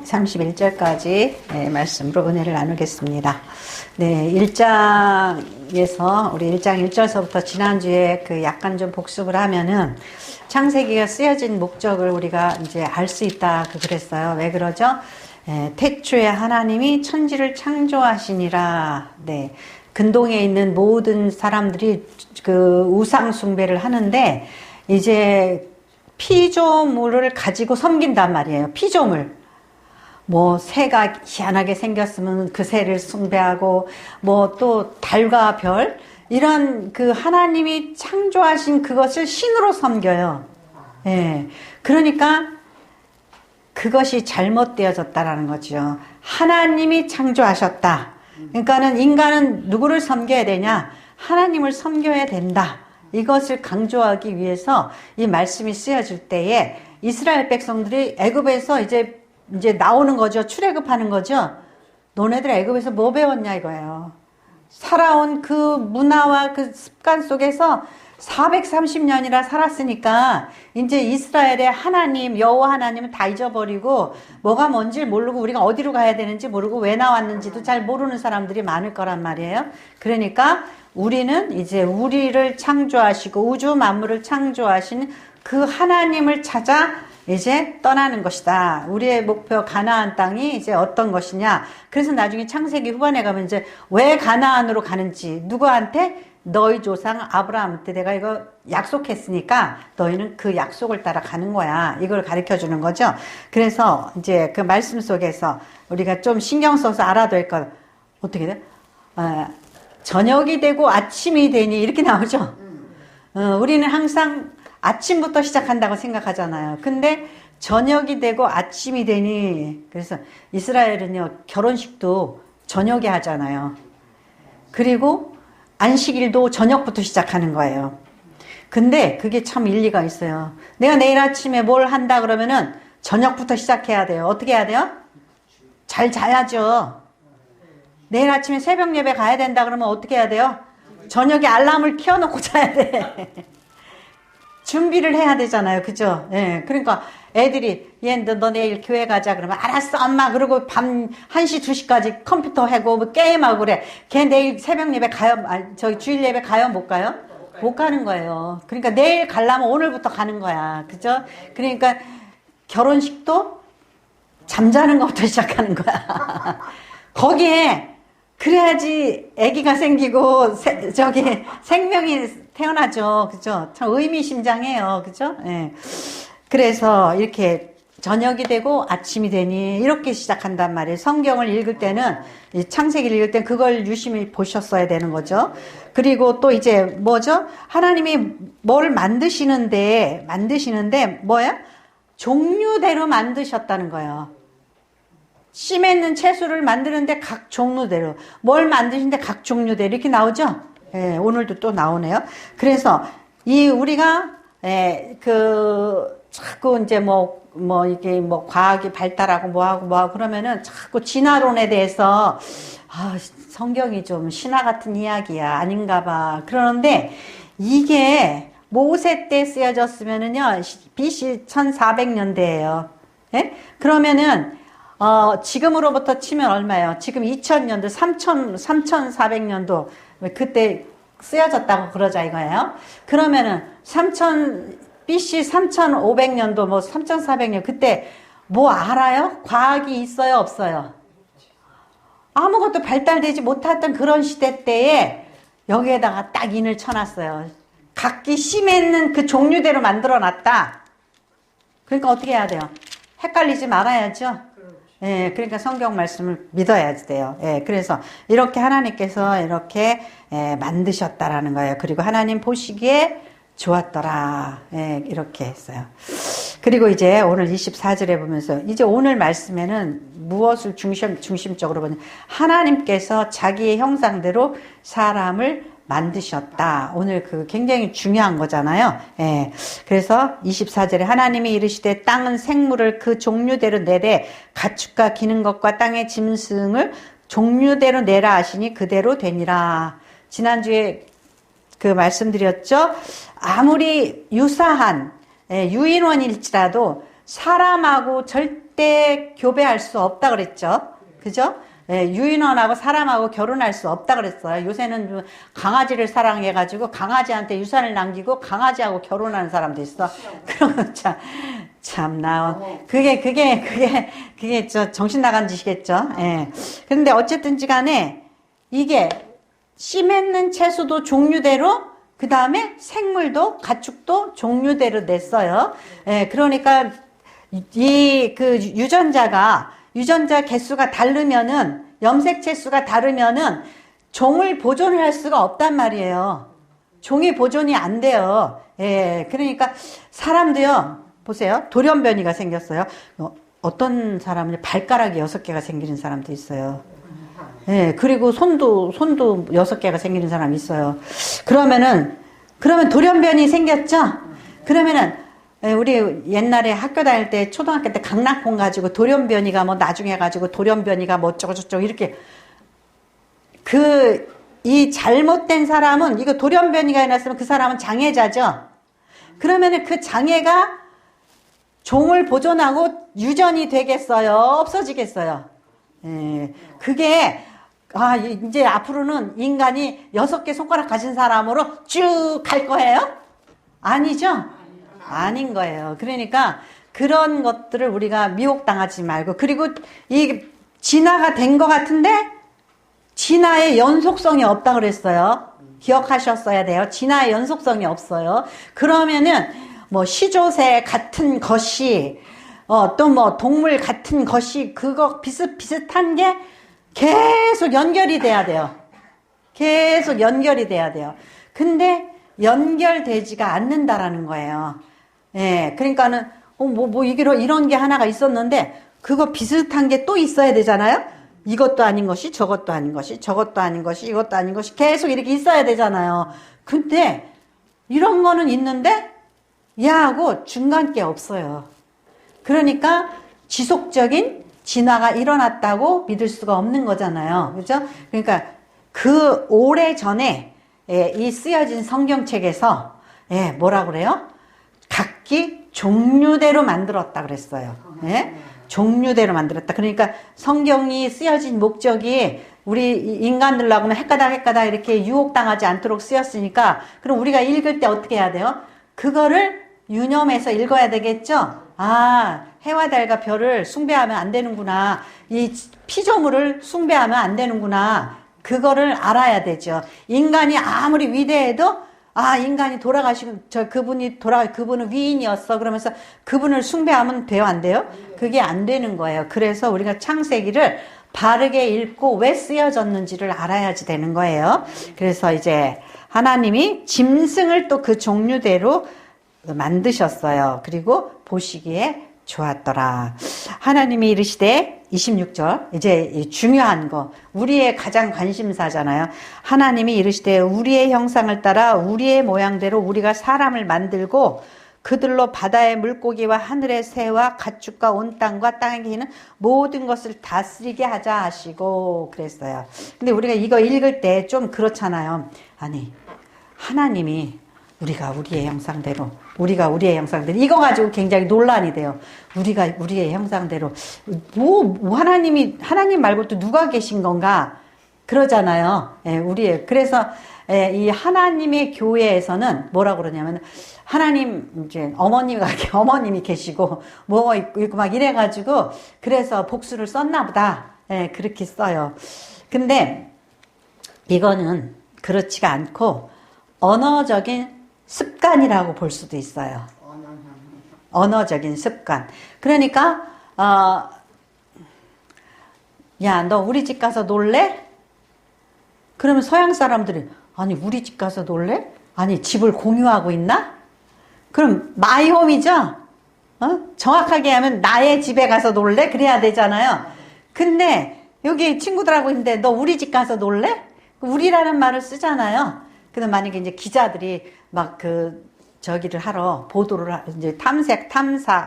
31절까지 말씀으로 은혜를 나누겠습니다. 네, 1장에서 우리 1장 1절서부터 지난주에 약간 좀 복습을 하면은 창세기가 쓰여진 목적을 우리가 이제 알 수 있다 그랬어요. 왜 그러죠? 태초에 하나님이 천지를 창조하시니라. 네. 근동에 있는 모든 사람들이 그 우상 숭배를 하는데 이제 피조물을 가지고 섬긴단 말이에요. 피조물. 뭐 새가 희한하게 생겼으면 그 새를 숭배하고 뭐 또 달과 별 이런 그 하나님이 창조하신 그것을 신으로 섬겨요. 예. 그러니까 그것이 잘못되어졌다라는 거죠. 하나님이 창조하셨다. 그러니까는 인간은 누구를 섬겨야 되냐? 하나님을 섬겨야 된다. 이것을 강조하기 위해서 이 말씀이 쓰여질 때에 이스라엘 백성들이 애굽에서 이제 나오는 거죠. 출애굽하는 거죠. 너네들 애굽에서 뭐 배웠냐 이거예요. 살아온 그 문화와 그 습관 속에서 430년이나 살았으니까 이제 이스라엘의 하나님, 여호와 하나님은 다 잊어버리고 뭐가 뭔지 모르고 우리가 어디로 가야 되는지 모르고 왜 나왔는지도 잘 모르는 사람들이 많을 거란 말이에요. 그러니까 우리는 이제 우리를 창조하시고 우주 만물을 창조하신 그 하나님을 찾아 이제 떠나는 것이다. 우리의 목표 가나안 땅이 이제 어떤 것이냐. 그래서 나중에 창세기 후반에 가면 이제 왜 가나안으로 가는지 누구한테? 너희 조상 아브라함한테 내가 이거 약속했으니까 너희는 그 약속을 따라 가는 거야. 이걸 가르쳐 주는 거죠. 그래서 이제 그 말씀 속에서 우리가 좀 신경 써서 알아둬야 될 것 어떻게 돼? 저녁이 되고 아침이 되니 이렇게 나오죠. 우리는 항상 아침부터 시작한다고 생각하잖아요. 근데 저녁이 되고 아침이 되니 그래서 이스라엘은요 결혼식도 저녁에 하잖아요. 그리고 안식일도 저녁부터 시작하는 거예요. 근데 그게 참 일리가 있어요. 내가 내일 아침에 뭘 한다 그러면은 저녁부터 시작해야 돼요. 어떻게 해야 돼요? 잘 자야죠. 내일 아침에 새벽 예배 가야 된다 그러면 어떻게 해야 돼요? 저녁에 알람을 켜놓고 자야 돼. 준비를 해야 되잖아요. 그죠? 예. 그러니까 애들이 너 내일 교회 가자 그러면 알았어 엄마. 그러고 밤 1시 2시까지 컴퓨터 하고 뭐 게임하고 그래. 걔 내일 새벽 예배 가요? 저기 주일 예배 가요? 못 가요? 못 가는 거예요. 그러니까 내일 가려면 오늘부터 가는 거야. 그죠? 그러니까 결혼식도 잠자는 것부터 시작하는 거야. 거기에 그래야지 아기가 생기고 생명이 태어나죠. 그죠? 참 의미심장해요. 그죠? 예. 그래서 이렇게 저녁이 되고 아침이 되니 이렇게 시작한단 말이에요. 성경을 읽을 때는 창세기를 읽을 땐 그걸 유심히 보셨어야 되는 거죠. 그리고 또 이제 뭐죠? 하나님이 뭘 만드시는데 뭐야? 종류대로 만드셨다는 거예요. 씨 맺는 채소를 만드는데 각 종류대로 뭘 만드시는데 각 종류대로 이렇게 나오죠. 예, 오늘도 또 나오네요. 그래서 우리가 자꾸 이제 이게 과학이 발달하고 뭐하고 그러면은 자꾸 진화론에 대해서 성경이 좀 신화 같은 이야기야 아닌가 봐. 그러는데 이게 모세 때 쓰여졌으면은요 BC 1400년대예요. 예? 그러면은 지금으로부터 치면 얼마예요? 지금 2000년도 3400년도 그때 쓰여졌다고 그러자 이거예요. 그러면은 BC 3500년도 3400년 그때 뭐 알아요? 과학이 있어요, 없어요? 아무것도 발달되지 못했던 그런 시대 때에 여기에다가 딱 인을 쳐놨어요. 각기 씨 맺는 그 종류대로 만들어 놨다. 그러니까 어떻게 해야 돼요? 헷갈리지 말아야죠. 예, 그러니까 성경 말씀을 믿어야 돼요. 예, 그래서 이렇게 하나님께서 이렇게 만드셨다라는 거예요. 그리고 하나님 보시기에 좋았더라. 예, 이렇게 했어요. 그리고 이제 오늘 24절에 보면서 이제 오늘 말씀에는 무엇을 중심적으로 보냐? 하나님께서 자기의 형상대로 사람을 만드셨다. 오늘 그 굉장히 중요한 거잖아요. 예. 그래서 24절에 하나님이 이르시되 땅은 생물을 그 종류대로 내되 가축과 기는 것과 땅의 짐승을 종류대로 내라 하시니 그대로 되니라. 지난주에 그 말씀드렸죠. 아무리 유사한 유인원일지라도 사람하고 절대 교배할 수 없다 그랬죠. 그죠? 예, 유인원하고 사람하고 결혼할 수 없다 그랬어요. 요새는 강아지를 사랑해가지고 강아지한테 유산을 남기고 강아지하고 결혼하는 사람도 있어. 그런 거 참나. 그게 정신 나간 짓이겠죠. 예. 그런데 어쨌든지 간에 이게 씨 맺는 채소도 종류대로 그 다음에 생물도 가축도 종류대로 냈어요. 예, 그러니까 유전자 개수가 다르면은 염색체 수가 다르면은 종을 보존을 할 수가 없단 말이에요. 종이 보존이 안 돼요. 예, 그러니까 사람도요. 보세요. 돌연변이가 생겼어요. 어떤 사람은 발가락이 6개가 생기는 사람도 있어요. 예, 그리고 손도 6개가 생기는 사람이 있어요. 그러면 돌연변이 생겼죠? 그러면은 우리 옛날에 학교 다닐 때 초등학교 때 강낭콩 가지고 돌연변이가 뭐 나중에 가지고 돌연변이가 뭐 어쩌고저쩌고 이렇게 이 잘못된 사람은 이거 돌연변이가 일어났으면 그 사람은 장애자죠. 그러면은 그 장애가 종을 보존하고 유전이 되겠어요? 없어지겠어요? 예, 그게 이제 앞으로는 인간이 6개 손가락 가진 사람으로 쭉 갈 거예요? 아니죠? 아닌 거예요. 그러니까 그런 것들을 우리가 미혹당하지 말고, 그리고 이 진화가 된 것 같은데 진화의 연속성이 없다 그랬어요. 기억하셨어야 돼요. 진화의 연속성이 없어요. 그러면은 뭐 시조새 같은 것이 또 뭐 동물 같은 것이 그거 비슷비슷한 게 계속 연결이 돼야 돼요. 계속 연결이 돼야 돼요. 근데 연결되지가 않는다라는 거예요. 예, 그러니까는 이런 게 하나가 있었는데 그거 비슷한 게 또 있어야 되잖아요. 이것도 아닌 것이 저것도 아닌 것이 저것도 아닌 것이 이것도 아닌 것이 계속 이렇게 있어야 되잖아요. 근데 이런 거는 있는데 얘하고 중간 게 없어요. 그러니까 지속적인 진화가 일어났다고 믿을 수가 없는 거잖아요. 그죠? 그러니까 그 오래전에 이 쓰여진 성경책에서 뭐라 그래요? 각기 종류대로 만들었다 그랬어요. 예? 종류대로 만들었다. 그러니까 성경이 쓰여진 목적이 우리 인간들하고는 헷가닥 이렇게 유혹당하지 않도록 쓰였으니까, 그럼 우리가 읽을 때 어떻게 해야 돼요? 그거를 유념해서 읽어야 되겠죠? 해와 달과 별을 숭배하면 안 되는구나. 이 피조물을 숭배하면 안 되는구나. 그거를 알아야 되죠. 인간이 아무리 위대해도 인간이 돌아가시고 그분은 위인이었어. 그러면서 그분을 숭배하면 돼요, 안 돼요? 그게 안 되는 거예요. 그래서 우리가 창세기를 바르게 읽고 왜 쓰여졌는지를 알아야지 되는 거예요. 그래서 이제 하나님이 짐승을 또 그 종류대로 만드셨어요. 그리고 보시기에 좋았더라. 하나님이 이르시되 26절, 이제 중요한 거, 우리의 가장 관심사잖아요. 하나님이 이르시되 우리의 형상을 따라 우리의 모양대로 우리가 사람을 만들고 그들로 바다의 물고기와 하늘의 새와 가축과 온 땅과 땅에 기는 모든 것을 다스리게 하자 하시고 그랬어요. 근데 우리가 이거 읽을 때 좀 그렇잖아요. 하나님이 우리가 우리의 형상대로 이거 가지고 굉장히 논란이 돼요. 우리가 우리의 형상대로 하나님 말고 또 누가 계신 건가 그러잖아요. 그래서 이 하나님의 교회에서는 뭐라고 그러냐면, 하나님 이제 어머님이 계시고 뭐 있고 막 이래가지고 그래서 복수를 썼나 보다. 그렇게 써요. 근데 이거는 그렇지가 않고 언어적인 습관이라고 볼 수도 있어요. 언어적인 습관. 그러니까 야, 너 우리 집 가서 놀래? 그러면 서양 사람들이 우리 집 가서 놀래? 집을 공유하고 있나? 그럼 마이 홈이죠? 정확하게 하면 나의 집에 가서 놀래? 그래야 되잖아요. 근데 여기 친구들하고 있는데 너 우리 집 가서 놀래? 우리라는 말을 쓰잖아요. 근데 만약에 이제 기자들이 막 저기를 하러 이제 탐사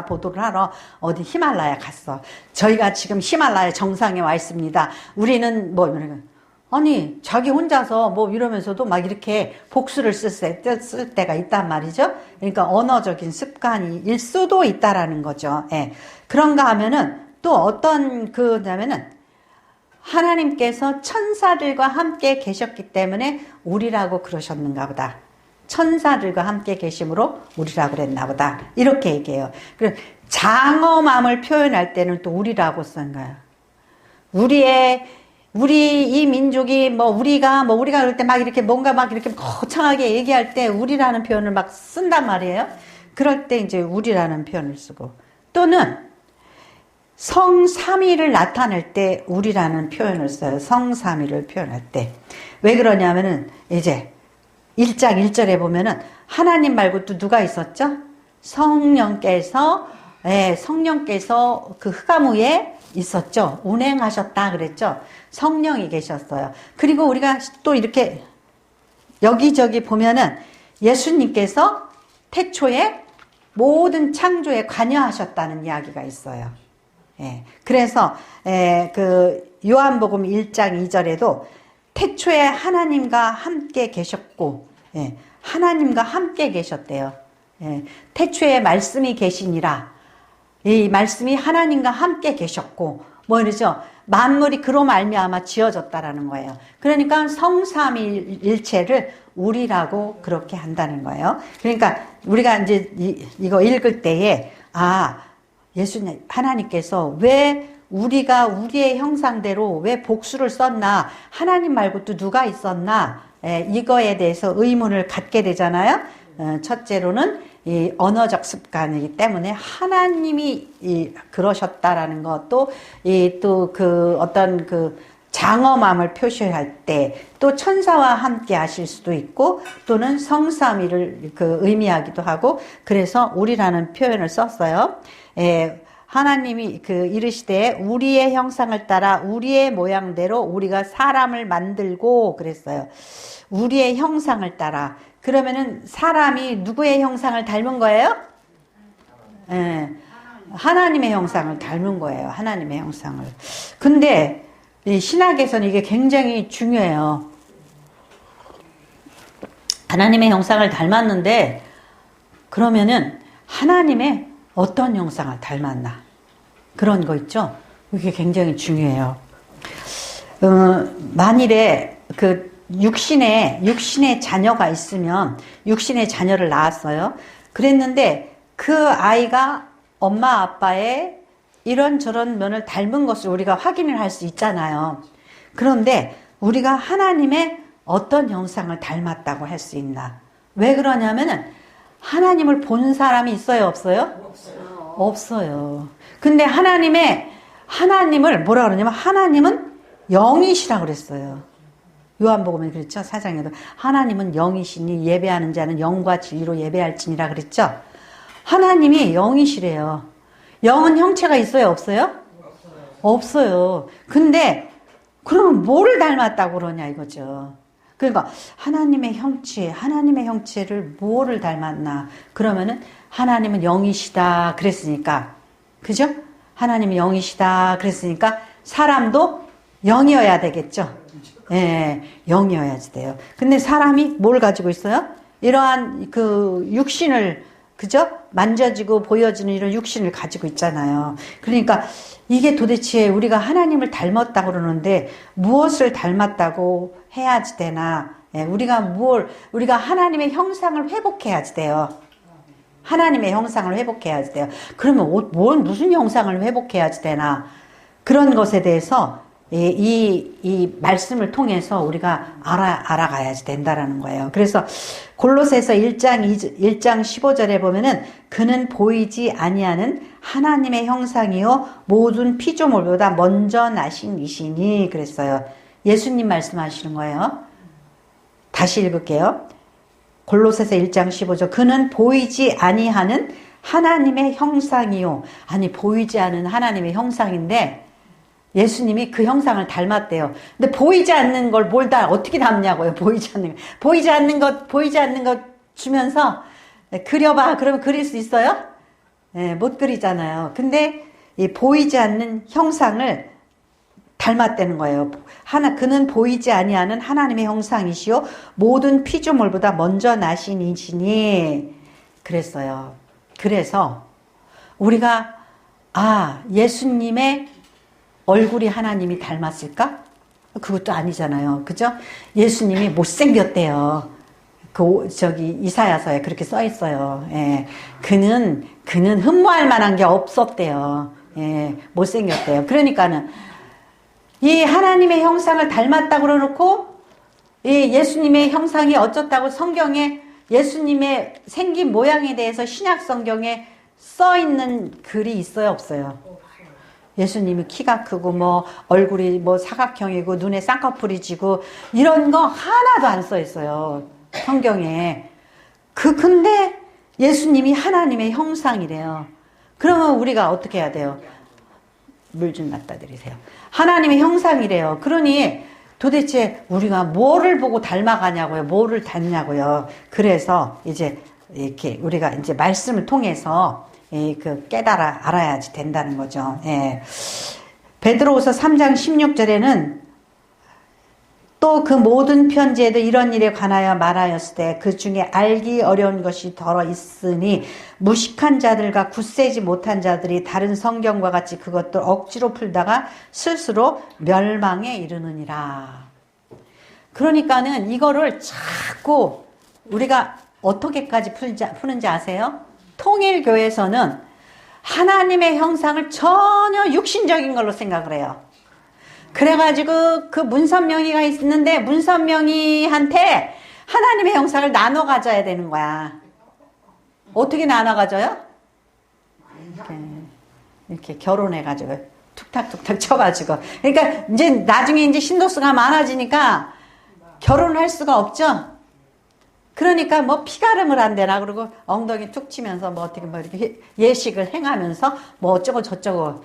보도를 하러 어디 히말라야 갔어. 저희가 지금 히말라야 정상에 와 있습니다. 우리는 아니, 자기 혼자서 뭐 이러면서도 막 이렇게 복수를 쓸 때가 있단 말이죠. 그러니까 언어적인 습관일 수도 있다라는 거죠. 예. 그런가 하면은 또 어떤 그냐면은 하나님께서 천사들과 함께 계셨기 때문에 우리라고 그러셨는가 보다. 천사들과 함께 계심으로 우리라고 그랬나 보다. 이렇게 얘기해요. 그리고 장엄함을 표현할 때는 또 우리라고 쓴 거예요. 우리 이 민족이 우리가 그럴 때 막 이렇게 뭔가 막 이렇게 거창하게 얘기할 때 우리라는 표현을 막 쓴단 말이에요. 그럴 때 이제 우리라는 표현을 쓰고, 또는 성삼위를 나타낼 때 우리라는 표현을 써요. 성삼위를 표현할 때. 왜 그러냐면은 이제 1장 1절에 보면은 하나님 말고 또 누가 있었죠? 성령께서 그 흑암 위에 있었죠. 운행하셨다 그랬죠. 성령이 계셨어요. 그리고 우리가 또 이렇게 여기저기 보면은 예수님께서 태초에 모든 창조에 관여하셨다는 이야기가 있어요. 예. 그래서 그 요한복음 1장 2절에도 태초에 하나님과 함께 계셨고, 예. 하나님과 함께 계셨대요. 예. 태초에 말씀이 계시니라. 이 말씀이 하나님과 함께 계셨고, 뭐 이러죠. 만물이 그로 말미암아 지어졌다라는 거예요. 그러니까 성삼위일체를 우리라고 그렇게 한다는 거예요. 그러니까 우리가 이제 이거 읽을 때에 예수님 하나님께서 왜 우리가 우리의 형상대로 왜 복수를 썼나, 하나님 말고 또 누가 있었나, 이거에 대해서 의문을 갖게 되잖아요. 첫째로는 이 언어적 습관이기 때문에 하나님이 그러셨다라는 것도 또 그 어떤 그 장엄함을 표시할 때 또 천사와 함께 하실 수도 있고, 또는 성삼위를 그 의미하기도 하고, 그래서 우리라는 표현을 썼어요. 하나님이 그 이르시되 우리의 형상을 따라 우리의 모양대로 우리가 사람을 만들고 그랬어요. 우리의 형상을 따라. 그러면은 사람이 누구의 형상을 닮은 거예요? 하나님의 형상을 닮은 거예요. 하나님의 형상을. 근데 이 신학에서는 이게 굉장히 중요해요. 하나님의 형상을 닮았는데, 그러면은 하나님의 어떤 형상을 닮았나? 그런 거 있죠? 이게 굉장히 중요해요. 만일에 그 육신의 자녀가 있으면, 육신의 자녀를 낳았어요. 그랬는데 그 아이가 엄마 아빠의 이런저런 면을 닮은 것을 우리가 확인을 할 수 있잖아요. 그런데 우리가 하나님의 어떤 형상을 닮았다고 할 수 있나? 왜 그러냐면은 하나님을 본 사람이 있어요, 없어요? 없어요. 근데 하나님을 뭐라 그러냐면 하나님은 영이시라고 그랬어요. 요한복음에 그랬죠. 4장에도 하나님은 영이시니 예배하는 자는 영과 진리로 예배할지니라 그랬죠. 하나님이 영이시래요. 영은 형체가 있어요, 없어요? 없어요. 근데 그러면 뭐를 닮았다고 그러냐 이거죠. 그러니까 하나님의 형체를 뭐를 닮았나? 그러면은 하나님은 영이시다 그랬으니까, 그죠? 하나님이 영이시다 그랬으니까 사람도 영이어야 되겠죠. 예, 영이어야지 돼요. 근데 사람이 뭘 가지고 있어요? 이러한 그 육신을, 그죠? 만져지고 보여지는 이런 육신을 가지고 있잖아요. 그러니까 이게 도대체 우리가 하나님을 닮았다고 그러는데 무엇을 닮았다고 해야지 되나? 예, 우리가 하나님의 형상을 회복해야지 돼요. 하나님의 형상을 회복해야지 돼요. 그러면 무슨 형상을 회복해야지 되나? 그런 것에 대해서 이 말씀을 통해서 우리가 알아가야지 된다라는 거예요. 그래서 골로새서 1장 15절에 보면은 그는 보이지 아니하는 하나님의 형상이요 모든 피조물보다 먼저 나신 이시니 그랬어요. 예수님 말씀하시는 거예요. 다시 읽을게요. 골로새서 1장 15절 그는 보이지 아니하는 하나님의 형상이요. 아니 보이지 않은 하나님의 형상인데 예수님이 그 형상을 닮았대요. 근데 보이지 않는 걸 어떻게 닮냐고요. 보이지 않는 것 주면서 그려봐. 그러면 그릴 수 있어요? 네, 못 그리잖아요. 근데 이 보이지 않는 형상을 닮았다는 거예요. 그는 보이지 아니하는 하나님의 형상이시요 모든 피조물보다 먼저 나신 이시니 그랬어요. 그래서 우리가 예수님의 얼굴이 하나님이 닮았을까? 그것도 아니잖아요. 그죠? 예수님이 못생겼대요. 이사야서에 그렇게 써 있어요. 예. 그는 흠모할 만한 게 없었대요. 예. 못생겼대요. 그러니까는 이 하나님의 형상을 닮았다고 그러놓고 이 예수님의 형상이 어쩌다고 성경에 예수님의 생긴 모양에 대해서 신약 성경에 써 있는 글이 있어요, 없어요? 예수님이 키가 크고 뭐 얼굴이 뭐 사각형이고 눈에 쌍꺼풀이 지고 이런 거 하나도 안 써 있어요. 성경에. 근데 예수님이 하나님의 형상이래요. 그러면 우리가 어떻게 해야 돼요? 물 좀 갖다 드리세요. 하나님의 형상이래요. 그러니 도대체 우리가 뭐를 보고 닮아가냐고요? 뭐를 닮냐고요? 그래서 이제 이렇게 우리가 이제 말씀을 통해서 알아야지 된다는 거죠. 예. 베드로후서 3장 16절에는 또 그 모든 편지에도 이런 일에 관하여 말하였을 때 그 중에 알기 어려운 것이 더러 있으니 무식한 자들과 굳세지 못한 자들이 다른 성경과 같이 그것들 억지로 풀다가 스스로 멸망에 이르느니라. 그러니까는 이거를 자꾸 우리가 어떻게까지 푸는지 아세요? 통일교에서는 하나님의 형상을 전혀 육신적인 걸로 생각을 해요. 그래가지고 그 문선명이가 있는데 문선명이한테 하나님의 형상을 나눠 가져야 되는 거야. 어떻게 나눠 가져요? 이렇게 결혼해가지고 툭탁툭탁 쳐가지고. 그러니까 이제 나중에 이제 신도수가 많아지니까 결혼을 할 수가 없죠. 그러니까 뭐 피가름을 한대나 그러고 엉덩이 툭 치면서 뭐 어떻게 뭐 이렇게 예식을 행하면서 뭐 어쩌고 저쩌고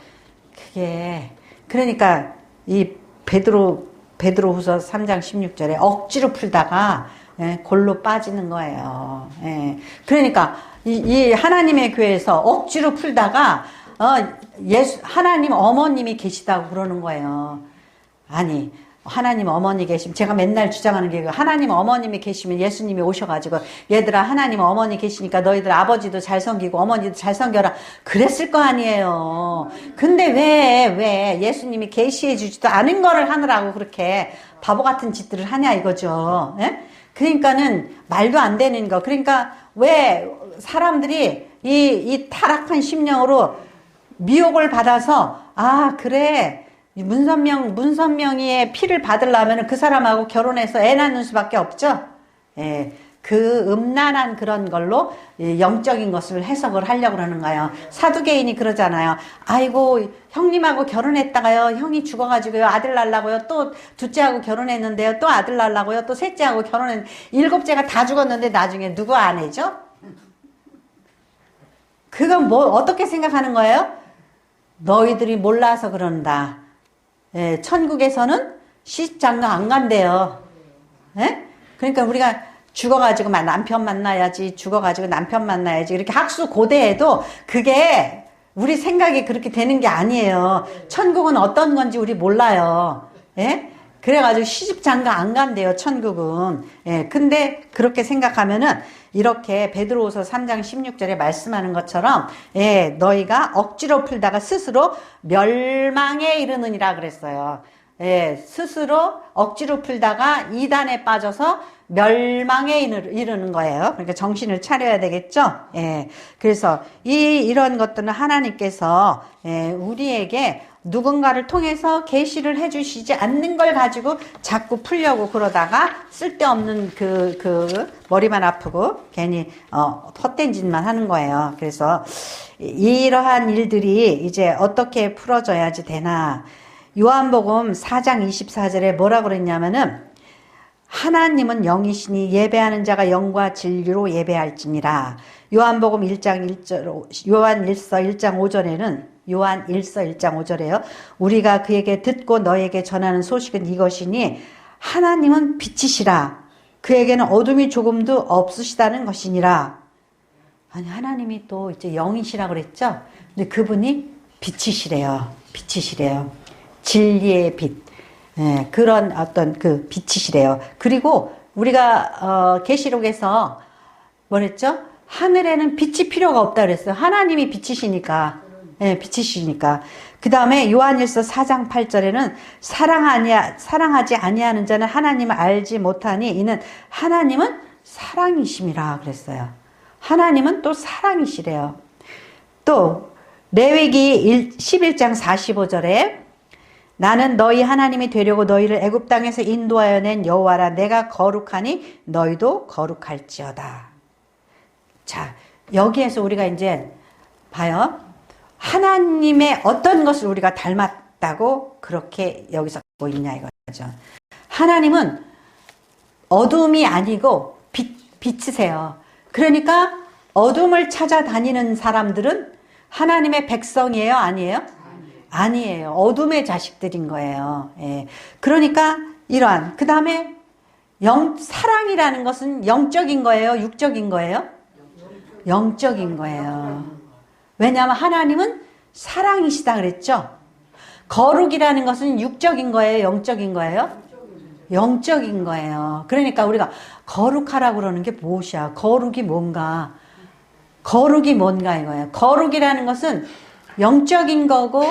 그게 그러니까 이 베드로후서 3장 16절에 억지로 풀다가 골로 빠지는 거예요. 그러니까 이 하나님의 교회에서 억지로 풀다가 하나님 어머님이 계시다고 그러는 거예요. 아니 하나님 어머니 계시면 제가 맨날 주장하는 게 하나님 어머님이 계시면 예수님이 오셔가지고 얘들아 하나님 어머니 계시니까 너희들 아버지도 잘 섬기고 어머니도 잘 섬겨라 그랬을 거 아니에요. 근데 왜 예수님이 계시해 주지도 않은 거를 하느라고 그렇게 바보 같은 짓들을 하냐 이거죠. 예? 그러니까는 말도 안 되는 거. 그러니까 왜 사람들이 이 타락한 심령으로 미혹을 받아서 그래 문선명이의 피를 받으려면 그 사람하고 결혼해서 애 낳는 수밖에 없죠. 예, 그 음란한 그런 걸로 영적인 것을 해석을 하려고 그러는 거예요. 사두개인이 그러잖아요. 아이고 형님하고 결혼했다가요 형이 죽어가지고요 아들 낳으려고요 또 둘째하고 결혼했는데요 또 아들 낳으려고요 또 셋째하고 결혼했는데 일곱째가 다 죽었는데 나중에 누구 아내죠? 그건 뭐 어떻게 생각하는 거예요? 너희들이 몰라서 그런다. 예, 천국에서는 시집장가 안 간대요. 예? 그러니까 우리가 죽어가지고 남편 만나야지, 죽어가지고 남편 만나야지, 이렇게 학수 고대해도 그게 우리 생각이 그렇게 되는 게 아니에요. 천국은 어떤 건지 우리 몰라요. 예? 그래가지고 시집장가 안 간대요, 천국은. 예, 근데 그렇게 생각하면은 이렇게 베드로후서 3장 16절에 말씀하는 것처럼 너희가 억지로 풀다가 스스로 멸망에 이르느니라 그랬어요. 스스로 억지로 풀다가 이단에 빠져서 멸망에 이르는 거예요. 그러니까 정신을 차려야 되겠죠. 그래서 이런 것들은 하나님께서 우리에게 누군가를 통해서 계시를 해주시지 않는 걸 가지고 자꾸 풀려고 그러다가 쓸데없는 그 머리만 아프고 괜히 헛된 짓만 하는 거예요. 그래서 이러한 일들이 이제 어떻게 풀어져야지 되나. 요한복음 4장 24절에 뭐라 그랬냐면은 하나님은 영이시니 예배하는 자가 영과 진리로 예배할지니라. 요한복음 1장 1절, 요한 1장 5절에는 요한 1장 5절에요. 우리가 그에게 듣고 너에게 전하는 소식은 이것이니 하나님은 빛이시라. 그에게는 어둠이 조금도 없으시다는 것이니라. 아니 하나님이 또 이제 영이시라 그랬죠. 근데 그분이 빛이시래요. 빛이시래요. 진리의 빛. 예, 그런 어떤 그 빛이시래요. 그리고 우리가 계시록에서 뭐랬죠? 하늘에는 빛이 필요가 없다 그랬어요. 하나님이 빛이시니까. 예, 빛이시니까. 그 다음에 요한일서 4장 8절에는 사랑하지 아니하는 자는 하나님을 알지 못하니 이는 하나님은 사랑이심이라 그랬어요. 하나님은 또 사랑이시래요. 또 레위기 11장 45절에 나는 너희 하나님이 되려고 너희를 애굽 땅에서 인도하여 낸 여호와라. 내가 거룩하니 너희도 거룩할지어다. 자, 여기에서 우리가 이제 봐요. 하나님의 어떤 것을 우리가 닮았다고 그렇게 여기서 갖고 있냐 이거죠. 하나님은 어둠이 아니고 빛이세요. 그러니까 어둠을 찾아다니는 사람들은 하나님의 백성이에요? 아니에요? 아니에요. 어둠의 자식들인 거예요. 예. 그러니까 이러한 그 다음에 사랑이라는 것은 영적인 거예요? 육적인 거예요? 영적인 거예요. 왜냐하면 하나님은 사랑이시다 그랬죠? 거룩이라는 것은 육적인 거예요? 영적인 거예요? 영적인 거예요. 그러니까 우리가 거룩하라고 그러는 게 무엇이야? 거룩이 뭔가? 거룩이 뭔가 이거예요. 거룩이라는 것은 영적인 거고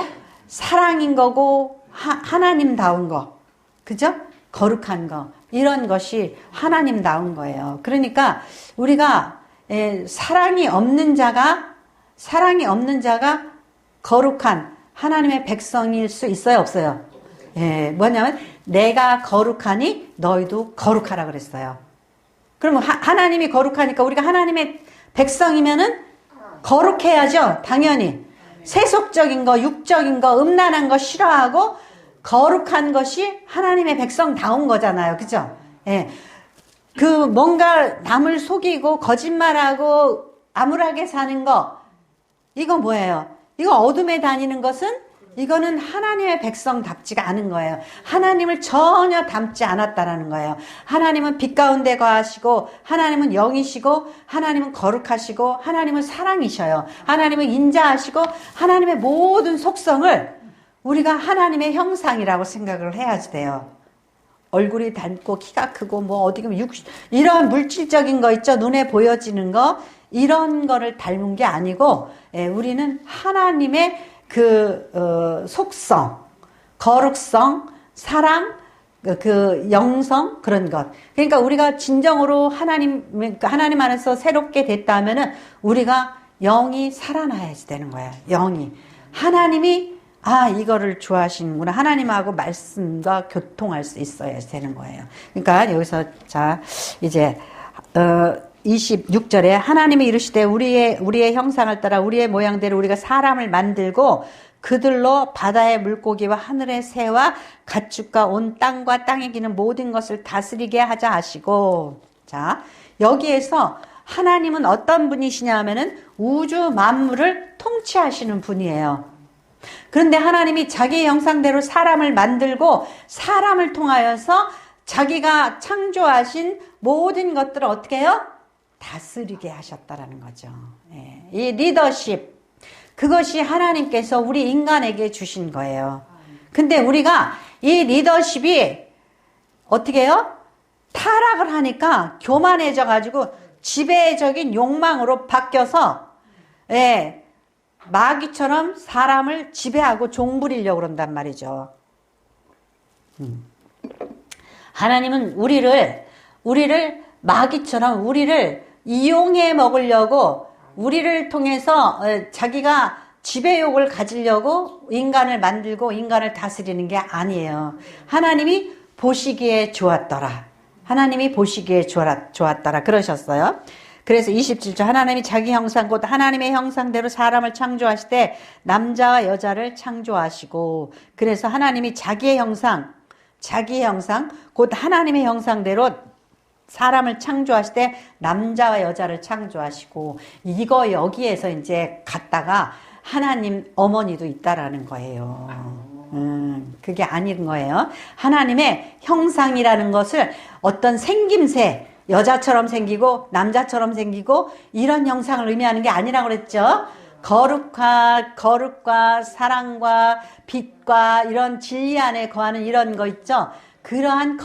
사랑인 거고 하나님다운 거. 그죠? 거룩한 거. 이런 것이 하나님다운 거예요. 그러니까 우리가 사랑이 없는 자가 거룩한 하나님의 백성일 수 있어요? 없어요? 예, 뭐냐면 내가 거룩하니 너희도 거룩하라 그랬어요. 그러면 하나님이 거룩하니까 우리가 하나님의 백성이면은 거룩해야죠. 당연히. 세속적인 거, 육적인 거, 음란한 거 싫어하고 거룩한 것이 하나님의 백성다운 거잖아요. 그죠? 예. 뭔가 남을 속이고 거짓말하고 암울하게 사는 거, 이거 뭐예요? 이거 어둠에 다니는 것은 이거는 하나님의 백성답지가 않은 거예요. 하나님을 전혀 닮지 않았다라는 거예요. 하나님은 빛 가운데 거하시고 하나님은 영이시고 하나님은 거룩하시고 하나님은 사랑이셔요. 하나님은 인자하시고 하나님의 모든 속성을 우리가 하나님의 형상이라고 생각을 해야지 돼요. 얼굴이 닮고 키가 크고 뭐 어디 가면 이런 물질적인 거 있죠. 눈에 보여지는 거 이런 거를 닮은 게 아니고 우리는 하나님의 속성, 거룩성, 사랑, 영성 그런 것. 그러니까 우리가 진정으로 하나님 안에서 새롭게 됐다면은 우리가 영이 살아나야지 되는 거야. 영이. 하나님이 이거를 좋아하시는구나. 하나님하고 말씀과 교통할 수 있어야 되는 거예요. 그러니까 여기서 자 이제 26절에 하나님이 이르시되 우리의 형상을 따라 우리의 모양대로 우리가 사람을 만들고 그들로 바다의 물고기와 하늘의 새와 가축과 온 땅과 땅에 기는 모든 것을 다스리게 하자 하시고. 자, 여기에서 하나님은 어떤 분이시냐 하면은 우주 만물을 통치하시는 분이에요. 그런데 하나님이 자기 형상대로 사람을 만들고 사람을 통하여서 자기가 창조하신 모든 것들을 어떻게 해요? 다스리게 하셨다라는 거죠. 이 리더십, 그것이 하나님께서 우리 인간에게 주신 거예요. 근데 우리가 이 리더십이 어떻게 해요? 타락을 하니까 교만해져 가지고 지배적인 욕망으로 바뀌어서 마귀처럼 사람을 지배하고 종부리려고 그런단 말이죠. 하나님은 우리를 마귀처럼 우리를 이용해 먹으려고 우리를 통해서 자기가 지배욕을 가지려고 인간을 만들고 인간을 다스리는 게 아니에요. 하나님이 보시기에 좋았더라. 하나님이 보시기에 좋았더라. 그러셨어요. 그래서 27절 하나님이 자기 형상 곧 하나님의 형상대로 사람을 창조하시되 남자와 여자를 창조하시고 그래서 하나님이 자기의 형상 곧 하나님의 형상대로 사람을 창조하시되 남자와 여자를 창조하시고 이거 여기에서 이제 갔다가 하나님 어머니도 있다라는 거예요. 그게 아닌 거예요. 하나님의 형상이라는 것을 어떤 생김새 여자처럼 생기고 남자처럼 생기고 이런 형상을 의미하는 게 아니라고 그랬죠. 거룩과 사랑과 빛과 이런 진리 안에 거하는 이런 거 있죠. 그러한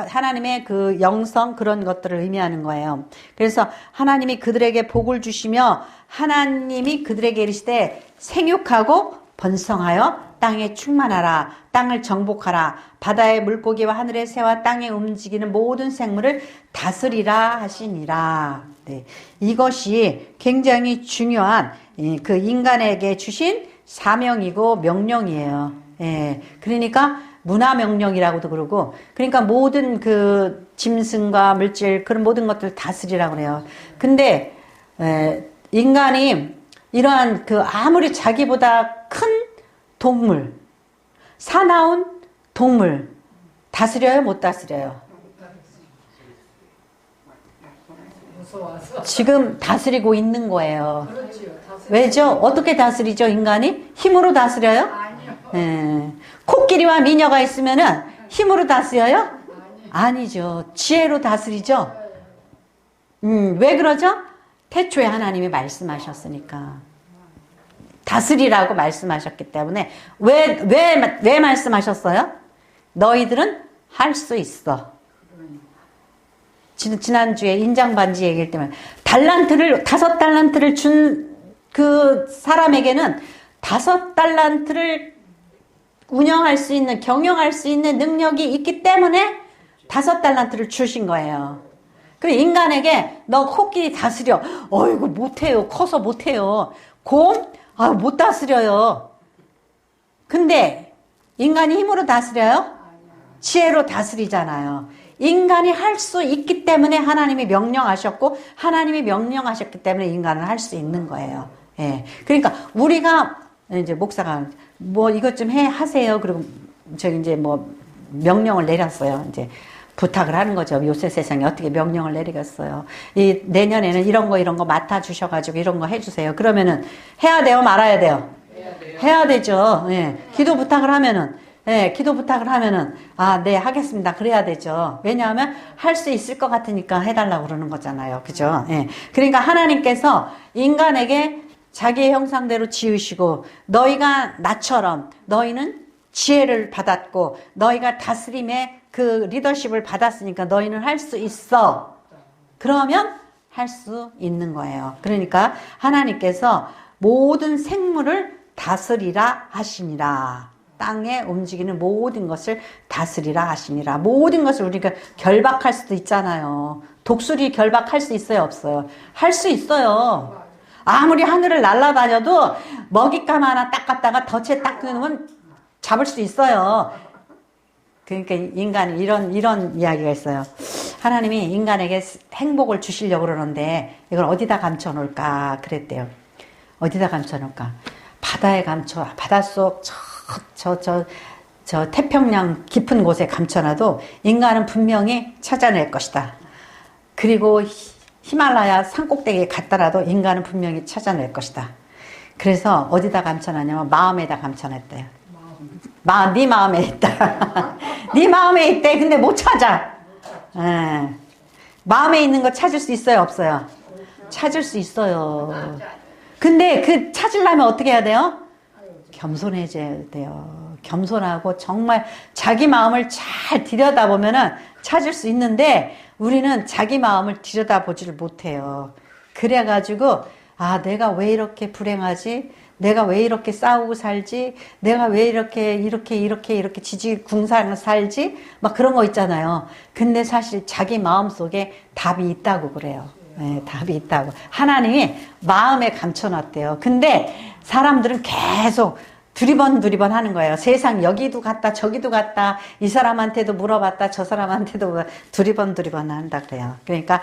하나님의 그 영성 그런 것들을 의미하는 거예요. 그래서 하나님이 그들에게 복을 주시며 하나님이 그들에게 이르시되 생육하고 번성하여 땅에 충만하라. 땅을 정복하라. 바다의 물고기와 하늘의 새와 땅에 움직이는 모든 생물을 다스리라 하시니라. 네. 이것이 굉장히 중요한 그 인간에게 주신 사명이고 명령이에요. 예. 그러니까 문화 명령이라고도 그러고, 그러니까 모든 그 짐승과 물질 그런 모든 것들을 다스리라고 그래요. 근데 인간이 이러한 그 아무리 자기보다 큰 동물, 사나운 동물 다스려요? 못 다스려요? 지금 다스리고 있는 거예요. 왜죠? 어떻게 다스리죠, 인간이? 힘으로 다스려요? 네. 코끼리와 미녀가 있으면은 힘으로 다스려요? 아니죠. 지혜로 다스리죠? 왜 그러죠? 태초에 하나님이 말씀하셨으니까. 다스리라고 말씀하셨기 때문에. 왜 말씀하셨어요? 너희들은 할 수 있어. 지난주에 인장반지 얘기할 때만 5달란트를 준 그 사람에게는 5달란트를 운영할 수 있는, 경영할 수 있는 능력이 있기 때문에 5달란트를 주신 거예요. 그 인간에게 너 코끼리 다스려. 어이구 못해요. 커서 못해요. 곰? 아, 못 다스려요. 근데 인간이 힘으로 다스려요? 지혜로 다스리잖아요. 인간이 할 수 있기 때문에 하나님이 명령하셨고 하나님이 명령하셨기 때문에 인간은 할 수 있는 거예요. 예. 그러니까 우리가 이제 목사가 뭐 이것 좀 하세요. 그리고 저기 이제 뭐 명령을 내렸어요. 이제 부탁을 하는 거죠. 요새 세상에 어떻게 명령을 내리겠어요. 이 내년에는 이런 거 맡아 주셔가지고 이런 거 해주세요. 그러면은 해야 돼요, 말아야 돼요? 해야 되죠. 예. 기도 부탁을 하면은 아, 네, 하겠습니다. 그래야 되죠. 왜냐하면 할 수 있을 것 같으니까 해달라고 그러는 거잖아요. 그죠? 예. 그러니까 하나님께서 인간에게 자기의 형상대로 지으시고 너희가 나처럼 너희는 지혜를 받았고 너희가 다스림의 그 리더십을 받았으니까 너희는 할 수 있어. 그러면 할 수 있는 거예요. 그러니까 하나님께서 모든 생물을 다스리라 하시니라. 땅에 움직이는 모든 것을 다스리라 하시니라. 모든 것을 우리가 결박할 수도 있잖아요. 독수리 결박할 수 있어요, 없어요? 할 수 있어요. 아무리 하늘을 날아다녀도 먹잇감 하나 딱 갖다가 덫에 딱 넣으면 잡을 수 있어요. 그러니까 인간이 이런 이야기가 있어요. 하나님이 인간에게 행복을 주시려고 그러는데 이걸 어디다 감춰놓을까 그랬대요. 어디다 감춰놓을까? 바다에 바닷속 저 태평양 깊은 곳에 감춰놔도 인간은 분명히 찾아낼 것이다. 그리고 히말라야 산꼭대기에 갔더라도 인간은 분명히 찾아낼 것이다. 그래서 어디다 감춰놨냐면 마음에다 감춰놨대요. 네 마음에 있다. 네 마음에 있대. 근데 못 찾아. 마음에 있는 거 찾을 수 있어요, 없어요? 찾을 수 있어요. 근데 그 찾으려면 어떻게 해야 돼요? 겸손해져야 돼요. 겸손하고 정말 자기 마음을 잘 들여다보면은 찾을 수 있는데 우리는 자기 마음을 들여다보지를 못해요. 그래가지고 아, 내가 왜 이렇게 불행하지? 내가 왜 이렇게 싸우고 살지? 내가 왜 이렇게 지지궁상 살지? 막 그런 거 있잖아요. 근데 사실 자기 마음속에 답이 있다고 그래요. 네, 답이 있다고. 하나님이 마음에 감춰놨대요. 근데 사람들은 계속 두리번 하는 거예요. 세상 여기도 갔다 저기도 갔다 이 사람한테도 물어봤다 저 사람한테도 두리번 한다 그래요. 그러니까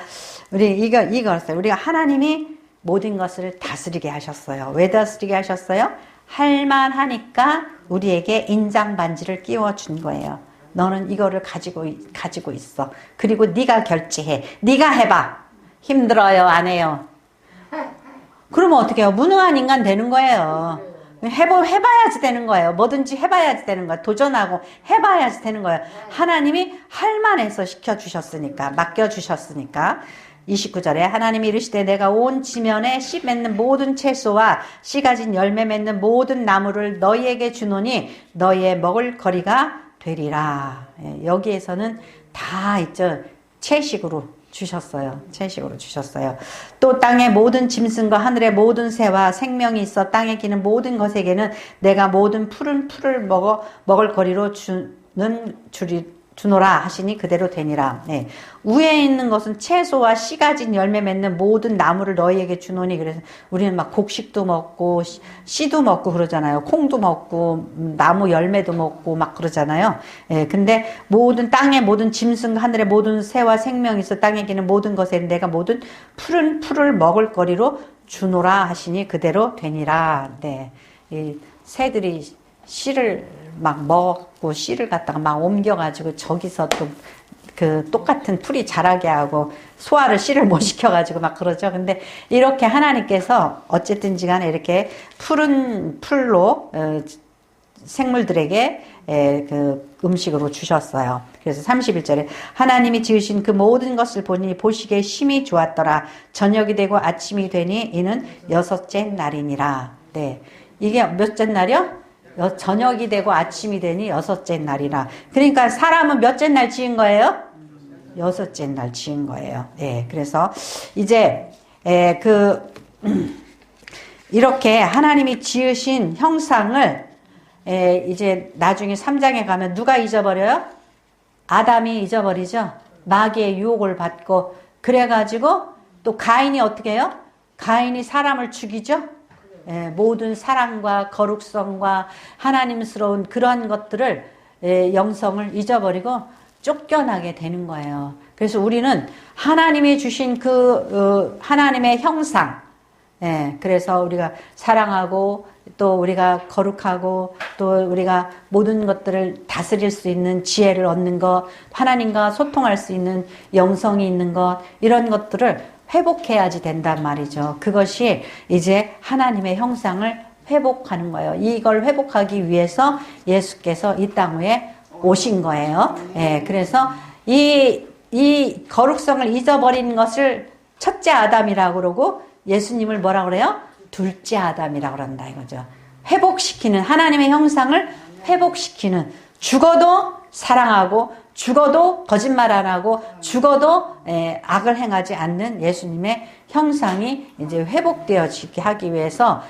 우리 이거였어요. 우리가 하나님이 모든 것을 다스리게 하셨어요. 왜 다스리게 하셨어요? 할만하니까 우리에게 인장 반지를 끼워준 거예요. 너는 이거를 가지고 있어. 그리고 네가 결제해. 네가 해봐. 힘들어요, 안 해요? 그러면 어떻게 해요? 무능한 인간 되는 거예요. 해봐야지 되는 거예요. 뭐든지 해봐야지 되는 거예요. 도전하고 해봐야지 되는 거예요. 하나님이 할만해서 시켜주셨으니까, 맡겨주셨으니까. 29절에 하나님이 이르시되 내가 온 지면에 씨 맺는 모든 채소와 씨 가진 열매 맺는 모든 나무를 너희에게 주노니 너희의 먹을 거리가 되리라. 예, 여기에서는 다 있죠. 채식으로 주셨어요. 채식으로 주셨어요. 또 땅의 모든 짐승과 하늘의 모든 새와 생명이 있어 땅에 기는 모든 것에게는 내가 모든 푸른 풀을 먹을 거리로 주노라 하시니 그대로 되니라. 네. 위에 있는 것은 채소와 씨 가진 열매 맺는 모든 나무를 너희에게 주노니. 그래서 우리는 막 곡식도 먹고 씨도 먹고 그러잖아요. 콩도 먹고 나무 열매도 먹고 막 그러잖아요. 예, 근데 모든 땅의 모든 짐승 하늘의 모든 새와 생명이 있어 땅에 기는 모든 것에 내가 모든 푸른 풀을 먹을 거리로 주노라 하시니 그대로 되니라. 네. 이 새들이 씨를 막 먹고 씨를 갖다가 막 옮겨가지고 저기서 또 그 똑같은 풀이 자라게 하고 소화를 씨를 못 시켜가지고 막 그러죠. 근데 이렇게 하나님께서 어쨌든지 간에 이렇게 푸른 풀로 생물들에게 그 음식으로 주셨어요. 그래서 31절에 하나님이 지으신 그 모든 것을 보니 보시기에 심히 좋았더라. 저녁이 되고 아침이 되니 이는 여섯째 날이니라. 네. 이게 몇째 날이요? 저녁이 되고 아침이 되니 여섯째 날이라. 그러니까 사람은 몇째 날 지은 거예요? 여섯째 날 지은 거예요. 예, 그래서 이제 이렇게 하나님이 지으신 형상을 이제 나중에 3장에 가면 누가 잊어버려요? 아담이 잊어버리죠. 마귀의 유혹을 받고 그래가지고 또 가인이 어떻게 해요? 가인이 사람을 죽이죠. 예, 모든 사랑과 거룩성과 하나님스러운 그러한 것들을 영성을 잊어버리고 쫓겨나게 되는 거예요. 그래서 우리는 하나님이 주신 하나님의 형상, 그래서 우리가 사랑하고 또 우리가 거룩하고 또 우리가 모든 것들을 다스릴 수 있는 지혜를 얻는 것, 하나님과 소통할 수 있는 영성이 있는 것, 이런 것들을 회복해야지 된단 말이죠. 그것이 이제 하나님의 형상을 회복하는 거예요. 이걸 회복하기 위해서 예수께서 이 땅 위에 오신 거예요. 그래서 이 거룩성을 잊어버린 것을 첫째 아담이라고 그러고 예수님을 뭐라 그래요? 둘째 아담이라고 그런다 이거죠. 회복시키는, 하나님의 형상을 회복시키는, 죽어도 사랑하고 죽어도 거짓말 안 하고 죽어도 악을 행하지 않는 예수님의 형상이 이제 회복되어지게 하기 위해서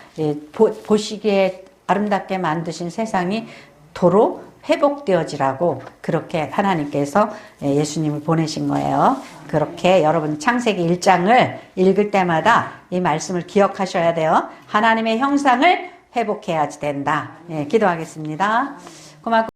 보시기에 아름답게 만드신 세상이 도로 회복되어지라고 그렇게 하나님께서 예수님을 보내신 거예요. 그렇게 여러분 창세기 1장을 읽을 때마다 이 말씀을 기억하셔야 돼요. 하나님의 형상을 회복해야지 된다. 기도하겠습니다. 고맙고